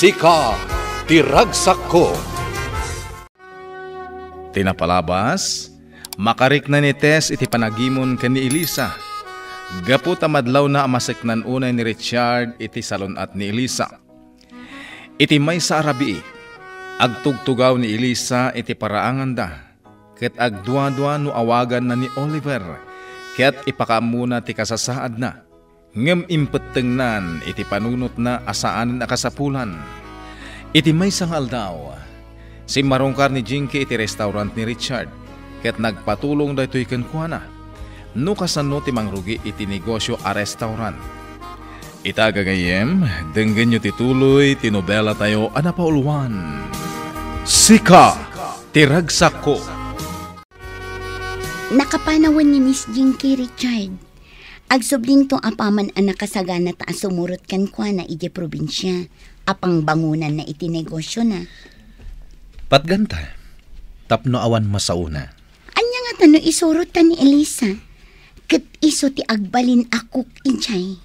Sika tiragsak ko. Tinapalabas, makarik na ni Tess iti panagimon ken ni Elisa. Gapu tamadlaw na amaseknan unay ni Richard iti salonat ni Elisa. Iti may sa arabi, agtugtugaw ni Elisa iti paraangan da. Ket agdua-dua no awagan na ni Oliver, ket ipakamuna ti kasasaad na. Ngem impetengnan iti panunot na asaan na kasapulan. Iti may sangal daw, si marungkar ni Jinky iti restaurant ni Richard, ket nagpatulong da ito'y kenkwana. No kasano ti mangrugi iti negosyo a restaurant. Ita gagayem, denggen nyo tituloy, tinobela tayo anapauluan. Sika tiragsak ko. Nakapanawan ni Miss Jinky Richard. Agsubling tong apaman ang nakasagana ta sumurot kan kwa na iti probinsya. Apang bangunan na iti negosyo na. Patganta, tapno awan masauna. Anya nga tano isurot ta ni Elisa. Ket iso ti agbalin akok ijay.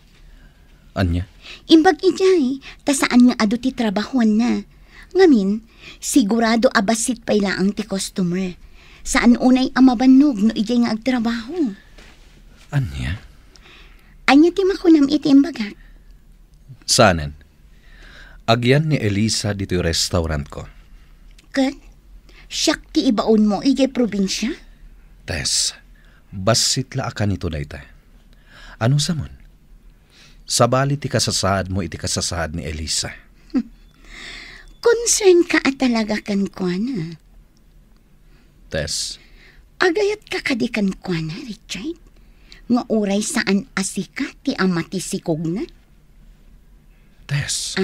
Anya? Imbag ijay, ta saan nga adu ti trabahuan na. Ngamin, sigurado abasit pa ilaang ti customer. Saan unay amabanog no ijay nga agtrabaho. Anya? Anya ti makunam iti imbagak. Sanen? Agyan ni Elisa dito yung restaurant ko. Ket, siyak ti ibaon mo ijay probinsya? Tess, basit la akan ito na ita. Ano samon? Sabali ti kasasaad mo iti kasasaad ni Elisa. Concern ka at talaga kan kwa na. Tess, Agayat ka kadikan kwa na, Richard. Nga uray saan asika ti ama ti sikog na. Tess.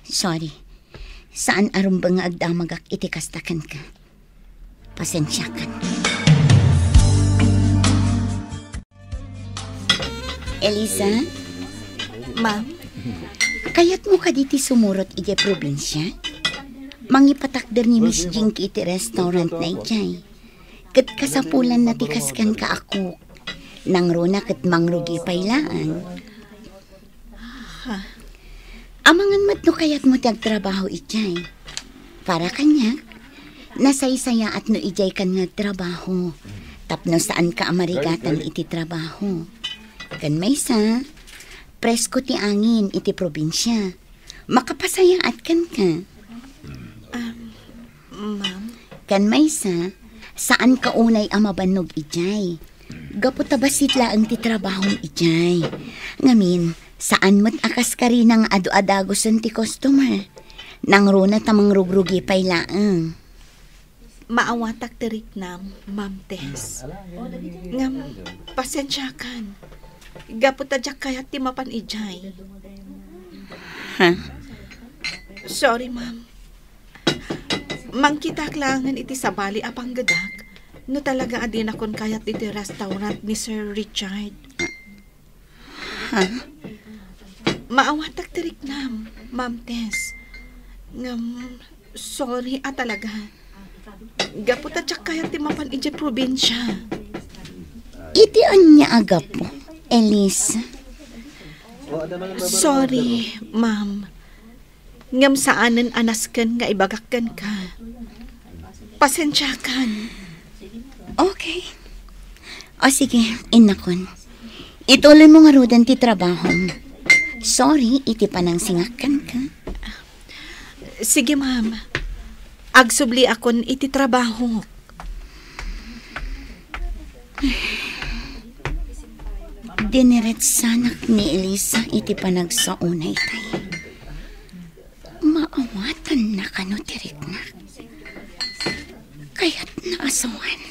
Sorry. Saan arum ba nga agdamagak iti kastakan ka? Pasensya ka. Elisa? Ma'am? Kayat mo ka diti sumurot iti probinsya? Mangipatakder ni Miss Jinky iti restaurant na ijay. Ket kasapulan na tikaskan ka ako. Nang runa ket mangrugi pailaan. Amangan mat no kayat mo tagtrabaho ijay. Para kanya, nasaysaya at no ijay kan nga trabaho. Tapno saan ka amarigatan iti trabaho. Kan maysa, presko ti angin iti probinsya. Makapasaya at kan ka. Ma'am? Kan maysa, saan ka unay amabanog ijay? Gaputabasit laang ti trabahong ijay. Ngamin, saan mo't akas ka rin ang adu-adagosan ti customer? Nang runa tamang rugrugi pay laang. Maawatak tirik na, Ma'am Tess. Ngam, pasensyakan. Gaputadyak kayat ti mapan ijay. Sorry, Ma'am. Mangkitak langan iti sabali apang gadak. No talaga adin akon kayat iti restaurant ni Sir Richard. Maawatak tirik na, Ma'am Tess. Ngam, sorry talaga. Gaputadyak kayat ti mapan iti probinsya. Iti anya agap mo, Elisa. Sorry, Ma'am. Ngam saanen anasken nga ibagakkan ka. Pasensyakan. Okay. O sige, inakon. Ituloy mo nga rudan ti trabaho. Sorry, iti panang singakan ka. Sige, Ma'am. Agsubli akon iti trabaho. Dineret sanak ni Elisa iti panagsaunay tayo. Maawatan na kano tirik na. Kaya't naasawan.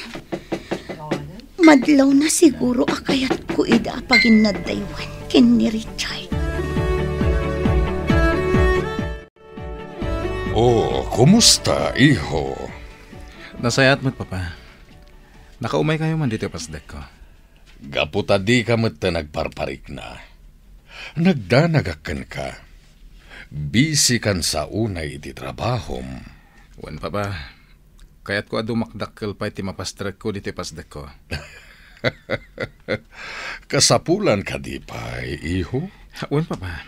Madlaw na siguro akayat ko ida pagin nadaywan ken ni Richard. Oh, kumusta, iho? Nasayat mo't papa. Nakaumay kayo man dito pasdek ko. Gaputa di ka mata nagparparik na. Nagdanagakan ka. Busy kan sa unay iti trabahom. Wan papa. Kaya't ko adumakdakkel pa iti mapastrek ko dito pasdek ko. Kasapulan ka di pa, iho? Wan papa.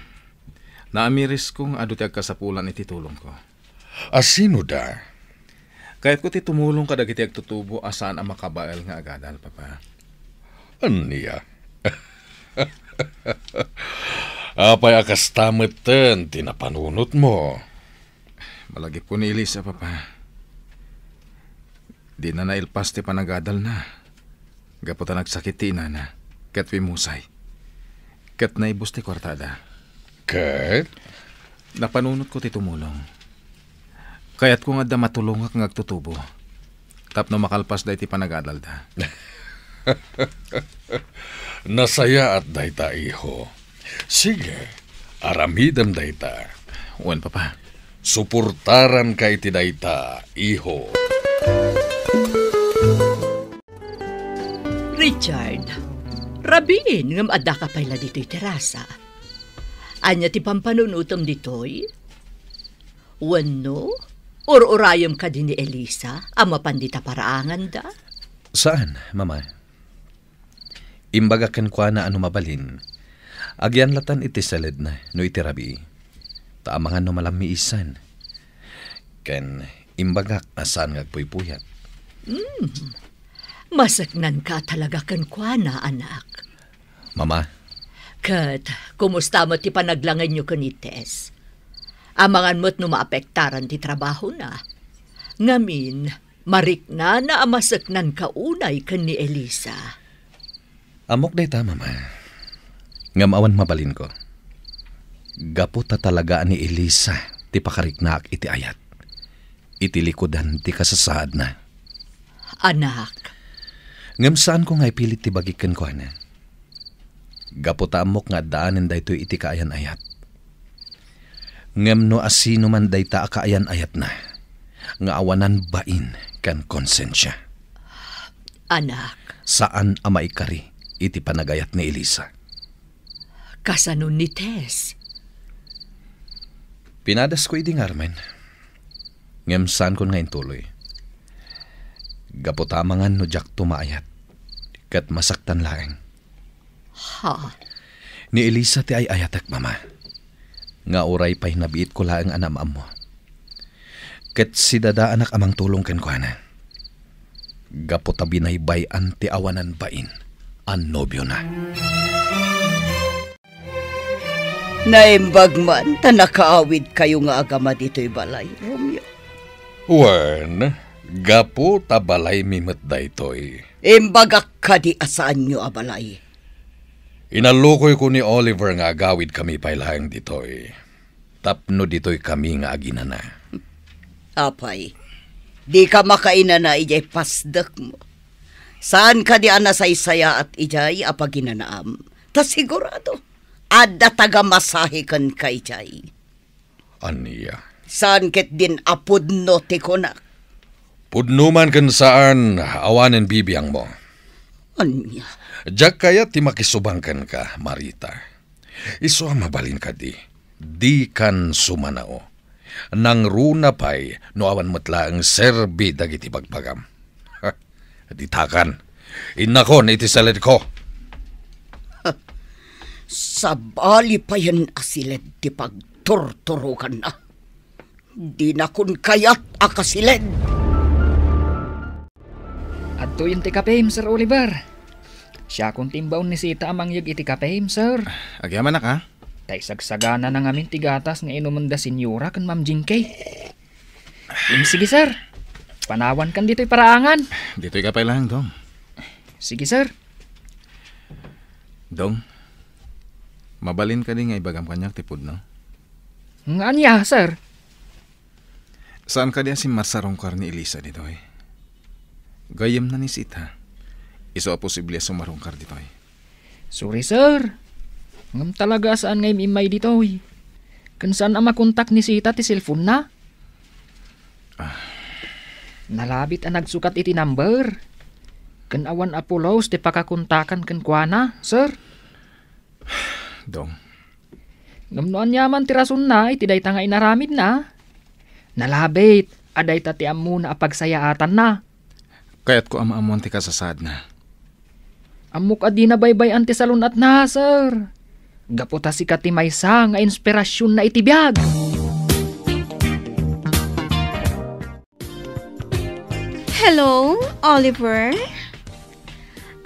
Naamiris kong adu ti agkasapulan iti tulong ko. Asino da? Kahit ko ti tumulong kadag iti agtutubo asaan ang makabael nga agadal, Papa. Aniya? Apay akas tameten, tinapanunot mo. Malagip ko ni Elisa, Papa. Di na nailpas ti panagadal na. Gaputa nagsakit ti ina na. Kat wimusay. Kat naibos ti kwartada. Kat? Napanunot ko ti tumulong. Kaya't ko nga da matulungak ng agtutubo. Tapno makalpas da iti panagadal da. Nasaya at dayta, iho. Sige, aramidam dayta. Uwan, Papa. Suportaran ka iti dayta, iho. Richard, rabin ngam adda ka pala dito'y terasa. Anya ti pampanunutom dito'y? Wano? Or-urayom ka din ni Elisa, ama pandita paraangan da? Saan, Mama? Imbaga ken kwa na ano mabalin. Agyan latan iti saled na, no iti rabi. Taamangan no malamiisan. Ken imbagak asan ngagpuypuyat. Masaknan ka talaga kan kwa na, anak. Mama, Kat, kumusta mo ti panaglangan nyo kanites? Amangan mo't no maapektaran ti trabaho na. Ngamin, marik na amasaknan ka unay kan ni Elisa. amok dayta, Mama. Ngam awan mabalin ko. Gaputa talaga ni Elisa ti pakariknaak iti ayat. Iti likodan ti kasasaad na. Anak, Ngam saan ko nga ipilit ti bagikan ko na. Gaputa amok nga daanin dayto iti kaayan ayat. Ngam no asino man dayta kaayan ayat na. Nga awanan bain kan konsensya. anak, Saan ama ikari iti panagayat ni Elisa. kasanon ni Tess. Pinadas ko iti ngarmen. Ngam saan ko nga intuloy. Gaputamangan no jak tumaayat. Kat masaktan laeng. Ha? Ni Elisa ti ay ayatak, Mama. Nga oray pa'y nabiit ko laeng anamam mo. Kat si dada anak amang tulong ken ko na. Gaputa binaybayan ti awanan bain. An nobyo na. Naimbag man, tanakaawid kayo nga agama dito'y balay, Romeo. Wen, gapo tabalay mimet daytoy. Imbagak ka di asaan nyo abalay. Inalukoy ko ni Oliver nga agawid kami pailahang ditoy. Tapno ditoy kami nga aginana. Apay, di ka makaina na ijay pasdak mo. Saan ka di anasaysaya at ijay apaginanaam? Ta sigurado, adda taga masahikan ka ijay. Aniya. Saan ket din apod no ti kunak? Pudnuman kan saan awanen bibiyang mo. Anya, Diyak kaya ti makisubangkan ka, Marita. Iso ang mabalin ka di. Di kan sumanao. Nang runa pa'y no awan matla ang serbi dagiti pagpagam. Ditakan. Inakon iti salid ko. sabali pa yan asilid ti pagturturukan na. Di na kun kayat akasilid. Adto yung tikapim, Sir Oliver. Siya kung timbaw ni Sita amang yag iti kapim, Sir. Agyaman na ka? Tay sagsagana na ngamin tigatas nga inuman da senyora kan Ma'am Jinky. Sige, Sir. Panawan kan dito'y paraangan. Dito'y ka pailang, Dong. Sige, Sir. Dong, mabalin ka din nga ibagam kanyak tipod, no? Nga niya, Sir. Saan ka diya si Marsarongkar ni Elisa dito'y? Gayam na ni Sita. Iso a posible sumarongkar dito'y. Sorry, Sir. Ngam talaga saan ngay imay dito'y. Kan saan ang makontak ni Sita ti cellphone na? Nalabit ang nagsukat iti number. Kan awan Apollos ti pakakontakan kan kuana, Sir. Dong, Ngamnoan yaman ti rason na, iti dayta nga inaramid na. Nalabit, aday ta ti ammo na apagsayaatan na. kaya't ko ama-amuan ti kasasad na. Amok adi na baybay anti salon at na, Sir. Gaputa si Kati maysa nga inspirasyon na itibiyag. Hello, Oliver?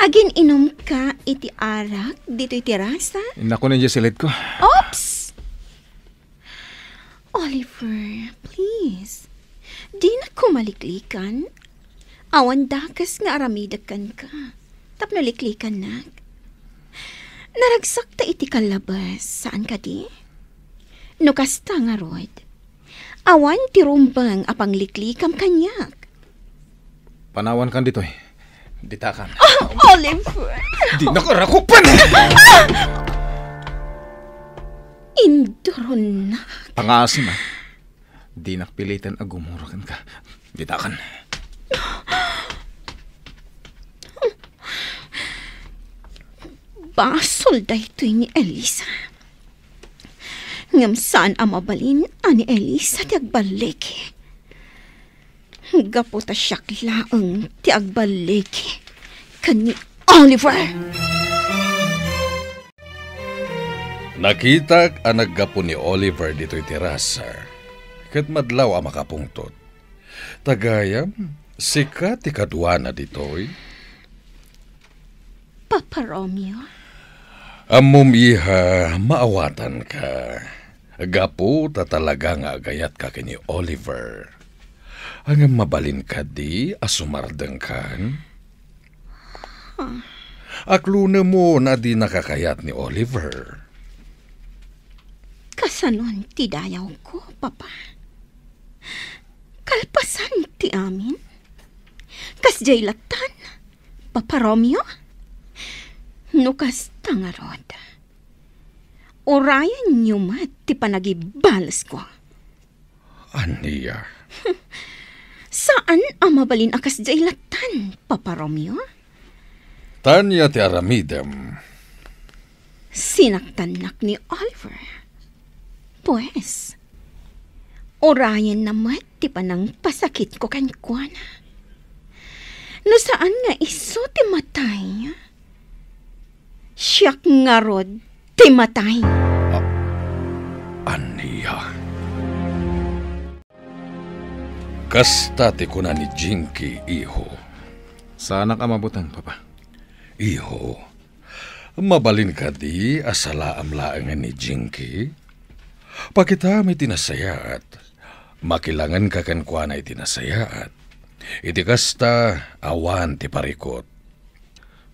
Agin inom ka iti arak dito iti rasa? Naku na dyan silid ko. Oops! Oliver, please. Di na kumaliklikan. Awan dakas nga aramidakan ka. Tapno liklikan na. Naragsak ta iti kalabas. Saan ka di? No kasta nga rod. Awan ti rumbang apang liklikam kanyak. Panawan kan dito eh. Ditakan. Oliver! Di nakarakupan! Induron na. Pangasim ah. Di nakpilitan agumurakan ka. Ditakan. Basol daytoy ni Elisa. Ngam saan ang mabalin ani Elisa ti agbalik. Gaputa siyak laang ti agbalik kani Oliver. Nakita ang naggapo ni Oliver dito'y terasa. Kat madlaw ang makapungtot. Tagayam, sikat ti kadwa na dito'y. Papa Romeo? Amom iha, maawatan ka. Gapo ta talaga nga agayat ka kini Oliver. Ang mabalin ka di, asumardeng kan. Akluna mo na di nakakayat ni Oliver. Kasanon ti dayaw ko, Papa. Kalpasan ti amin. Kasjay latan, Papa Romeo. Nukas tangarod. Orayan niyo mat ti panagibalas ko. Aniya? Saan ang mabalin akas jay latan, Papa Romeo? Tanya ti aramidem. Sinaktanak ni Oliver. Pues, orayan naman ti panang pasakit ko kankwana. No saan nga iso ti matay? Siyak nga rod ti matay. Aniya? Kasta ti kuna ni Jinky, iho. Sana ka mabutang, Papa. Iho, mabalin ka di asala amlaangan ni Jinky? Pakita may tinasayaat. Makilangan ka kankwana itinasayaat. Iti kasta awan ti parikot.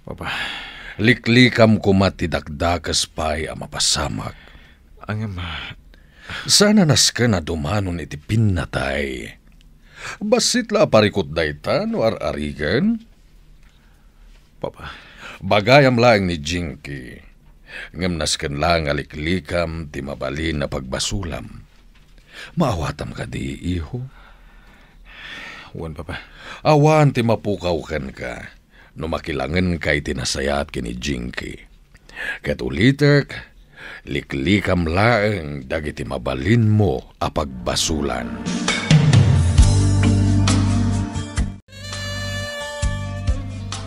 Papa. Liklikam kumat ti dakdakas pay a mapasamak. Ang ama. Sana nas ka na dumanon iti pinnatay. Basit la parikot dayta no ar-arigan? Papa. Bagayam lang ni Jinky. Ngam nasken lang aliklikam ti mabalin na pagbasulam. Maawatam ka di, iho? Wan, Papa. Awan ti mapukaw kan ka. No makilangan kay tinasayat kini Jinky. Kat ulitek, liklikam laeng dagiti mabalin mo a pagbasulan.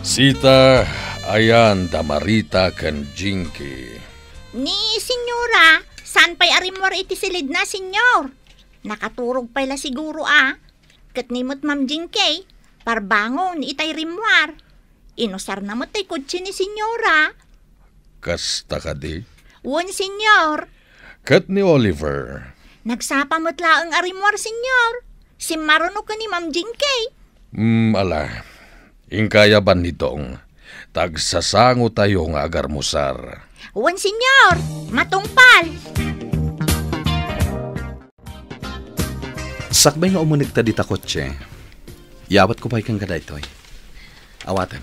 Sita, ayan damarita kan Jinky. Ni, senyora, saan pa'y arimwar iti silid na, senyor? Nakaturog pala siguro Kat nimot Ma'am Jinky, parbangon itay rimwar. Inusar na mo tay kutsi ni senyora. Kasta ka di? Wan, senyor. Kat ni Oliver. Nagsapa mo't laang arimwar, senyor. Si maruno ka ni Ma'am Jinky. Ala. Ingkayaban nitong. Tagsasango tayo nga agarmusar. Wan, senyor. Matungpal. Sakbay nga umunig ta dita kotse. Yawat ko pa'y kang kadaytoy. Awatan.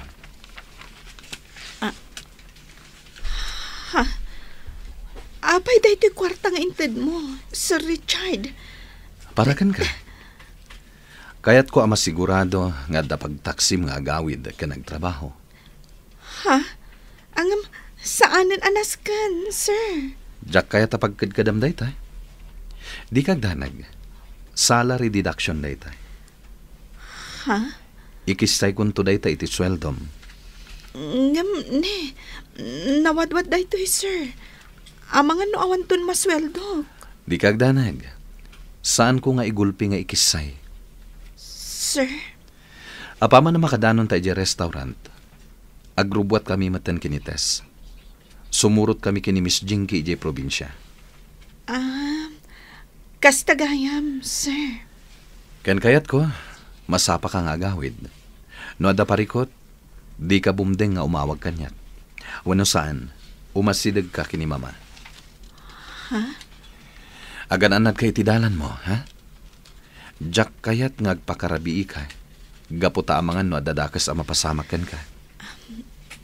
Apay dahito kwarta nga inted mo, Sir Richard. Parakan ka. Kaya't ko amasigurado nga dapag taksim nga agawid ka nagtrabaho. Angam, saanan anas kan, sir? Diyak kaya tapagkad kadam daytay. Di kag danag. Salary deduction daytay. Ikistay kun to daytay iti sweldom. Ngam, ne, nawadwad dahito sir. Amangan no awanton masweldok. Di kagdanag. Saan ko nga igulpi nga ikisay? Sir, Apaman na makadanon tayo di restaurant. Agrubwat kami matan kinites. Sumurot kami kini Miss Jinky di probinsya. Kastagayam, sir. Ken kayat ko, masapa ka nga agawid. No ada parikot, di ka bumdeng nga umawag kanyat. Wano saan, umasidag ka kini mama. Ha? Agan-anad kay tidalan mo, ha? Jak kayat ngagpakarabii ka. Gaputa amangan no adadakas ang mapasamakan ka.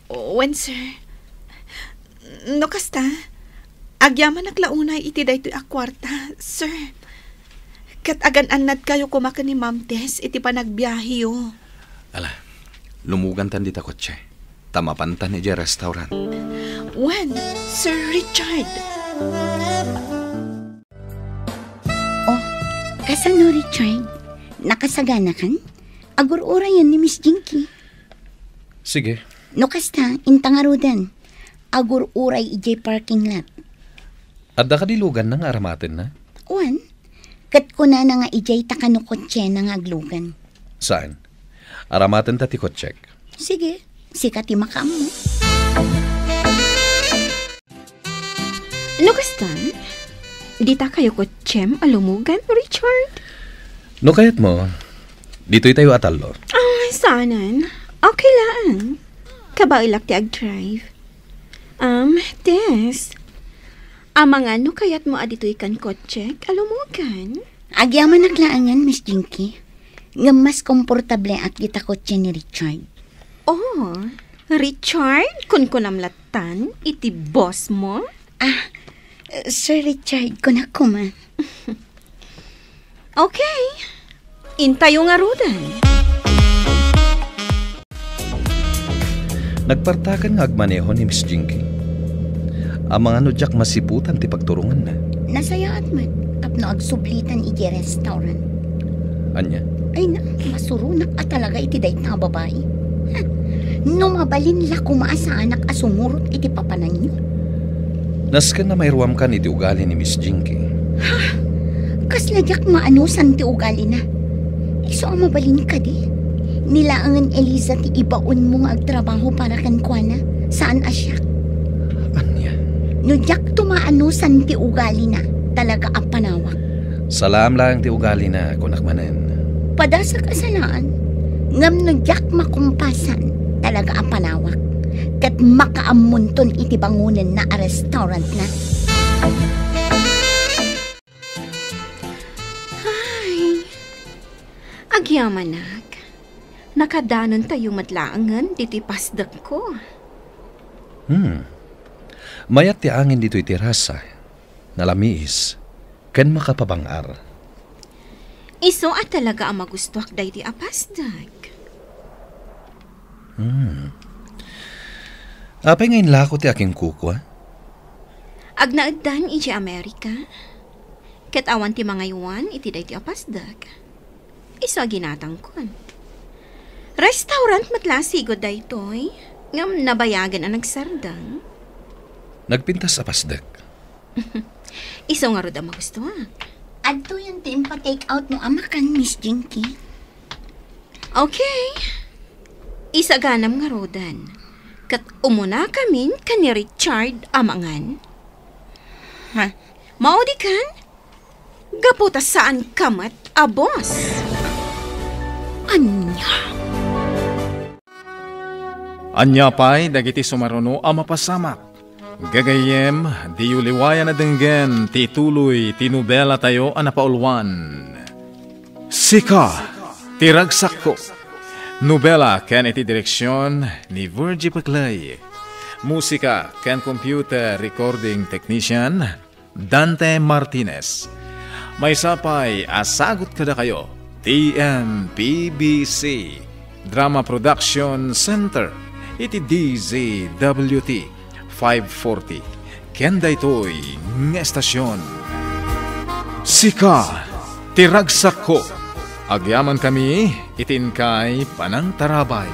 When, sir? No kasta, agyaman naklaunay iti daytoy a kwarta, sir. Kat agan-anad kayo kumakan ni Ma'am Tess iti panagbiyahe yo. Ala, lumugan tan dita kotse. Tamapantan ni restaurant. When, Sir Richard? Oh, kasano Richard? Nakasagana kan? Agur-ura yan ni Miss Jinky. Sige. No kasta, intangarudan. Agur-uray ijay parking lot. Adda ka dilugan nang aramatin na? Uwan, kat ko na nga ijay takanukotse na nga aglugan. Saan? Aramatin ta ti kotsek. Sige, sikati makam mo. Ano kastan? Di ta kayo ko tiyem alumugan, Richard? No kayat mo, dito'y tayo atalo. Saanan? Okay lang. Kabailak ti ag-drive. Tess. Amangan no kayat mo adito'y kan kotsek alumugan? Agyaman naglaangan, Miss Jinky. Nga mas komportable at kita kotse ni Richard. Oh, Richard? Kun kunamlatan, iti boss mo? Sir Richard, kunako man. Okay. Intayo nga rudan. Nagpartakan nga agmaneho ni Miss Jinky. Ang mga nudyak masiputan ti pagturungan na. Nasaya at mat, tapno agsublitan iti restaurant. Anya? Ay na, masurunak at talaga iti dayt na babae. No mabalin la kumaasa anak asumurot iti papanan niyo. Nasken na mayruam kan iti ugali ni Miss Jinky. Kaslagyak maanusan ti ugali na. Iso ang mabalin ka di. Nilaangan Eliza ti ibaon mo nga agtrabaho para kan kuana. Saan asyak? Anya? No jak tumaanusan ti ugali na. Talaga ang panawak. Salam lang ti ugali na kunakmanen. Pada sa kasalaan, ngam no jak makumpasan. Talaga ang panawak. Kat makaamunton iti bangunan na a restaurant na. Agyamanag, nakadanon tayo madlaangan diti pasdak ko. Mayat ti angin dito iti rasa. Nalamiis. Ken makapabangar. Iso at talaga ang magustuhak dahi ti apasdag. Apay ngayon lako ti aking kukwa? Agnaagdan iti Amerika. Ket awan ti mga iwan iti dahi ti apasdag. Iso ginatang kon. Restaurant matlasigod dahi toy. Ngam nabayagan ang nagsardang. Nagpintas apasdak. Iso nga rod ang magustuhak. Adto yung team pa-take out mo amakan, Miss Jinky. Okay. Isaganam nga rodan. Kat umuna kamin kan ni Richard amangan. Maudi kan? Gaputa saan kamat a boss? Anya? Anya pa'y dagiti sumaruno ang mapasamak. Gagayem, di uliwaya na denggen, tituloy, tinubela tayo ang napaulwan. Sika, tiragsak ko. Nobela ken iti direksyon ni Virgie Paclay. Musika ken computer recording technician Dante Martinez. May sapay asagot kada kayo TMPBC Drama Production Center iti DZWT 540 ken daytoy nga estasyon. Sika, tiragsak ko. Agyaman kami, itinkay panang tarabay.